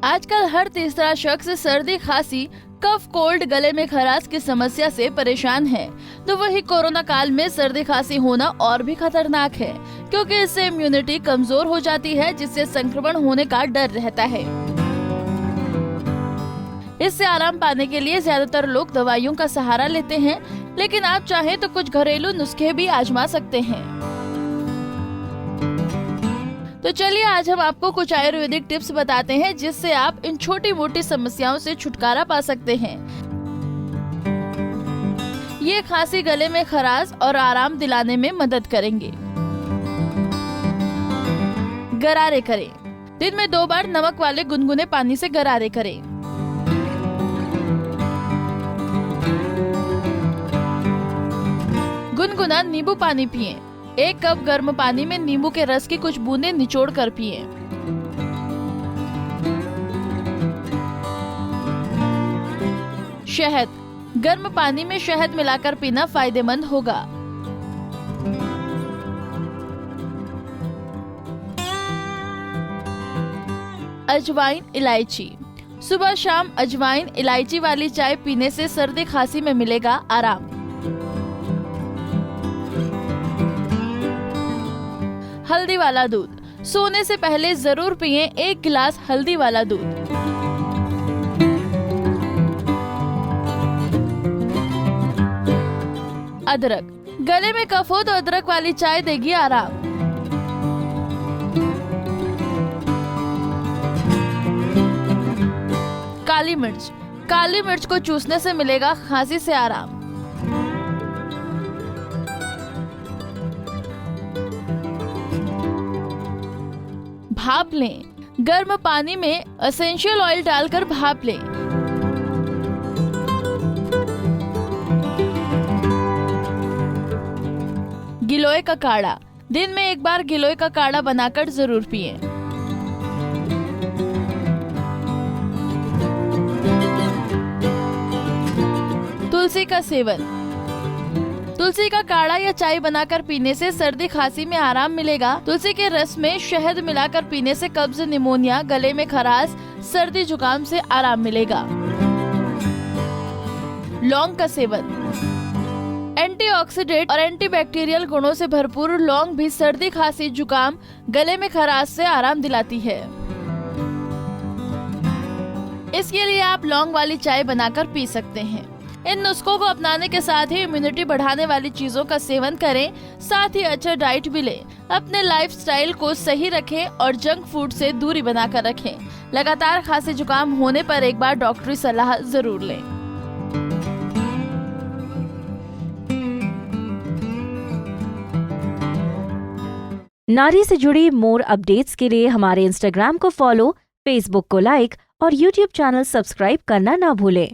आजकल हर तीसरा शख्स सर्दी, खांसी, कफ, कोल्ड, गले में खराश की समस्या से परेशान है। तो वही कोरोना काल में सर्दी खांसी होना और भी खतरनाक है, क्योंकि इससे इम्यूनिटी कमजोर हो जाती है, जिससे संक्रमण होने का डर रहता है। इससे आराम पाने के लिए ज्यादातर लोग दवाइयों का सहारा लेते हैं, लेकिन आप चाहें तो कुछ घरेलू नुस्खे भी आजमा सकते हैं। तो चलिए आज हम आपको कुछ आयुर्वेदिक टिप्स बताते हैं, जिससे आप इन छोटी मोटी समस्याओं से छुटकारा पा सकते हैं। ये खांसी, गले में खराश और आराम दिलाने में मदद करेंगे। गरारे करें। दिन में 2 बार नमक वाले गुनगुने पानी से गरारे करें। गुनगुना नींबू पानी पिएं। 1 कप गर्म पानी में नींबू के रस की कुछ बूंदें निचोड़ कर पिएं। शहद। गर्म पानी में शहद मिलाकर पीना फायदेमंद होगा। अजवाइन, इलायची। सुबह शाम अजवाइन, इलायची वाली चाय पीने से सर्दी खांसी में मिलेगा आराम। हल्दी वाला दूध। सोने से पहले जरूर पिएं 1 गिलास हल्दी वाला दूध। अदरक। गले में कफ हो तो अदरक वाली चाय देगी आराम। काली मिर्च। काली मिर्च को चूसने से मिलेगा खांसी से आराम। भाप लें। गर्म पानी में एसेंशियल ऑयल डालकर भाप लें। गिलोय का काढ़ा। दिन में 1 बार गिलोय का काढ़ा बनाकर जरूर पिएं। तुलसी का सेवन। तुलसी का काढ़ा या चाय बनाकर पीने से सर्दी खांसी में आराम मिलेगा। तुलसी के रस में शहद मिलाकर पीने से कब्ज, निमोनिया, गले में खराश, सर्दी जुकाम से आराम मिलेगा। लौंग का सेवन। एंटीऑक्सीडेंट और एंटीबैक्टीरियल गुणों से भरपूर लौंग भी सर्दी, खांसी, जुकाम, गले में खराश से आराम दिलाती है। इसके लिए आप लौंग वाली चाय बनाकर पी सकते हैं। इन नुस्खों को अपनाने के साथ ही इम्यूनिटी बढ़ाने वाली चीजों का सेवन करें, साथ ही अच्छा डाइट भी लें। अपने लाइफस्टाइल को सही रखें और जंक फूड से दूरी बनाकर रखें। लगातार खांसी जुकाम होने पर एक बार डॉक्टरी सलाह जरूर लें। नारी से जुड़ी मोर अपडेट्स के लिए हमारे इंस्टाग्राम को फॉलो, फेसबुक को लाइक और यूट्यूब चैनल सब्सक्राइब करना ना भूलें।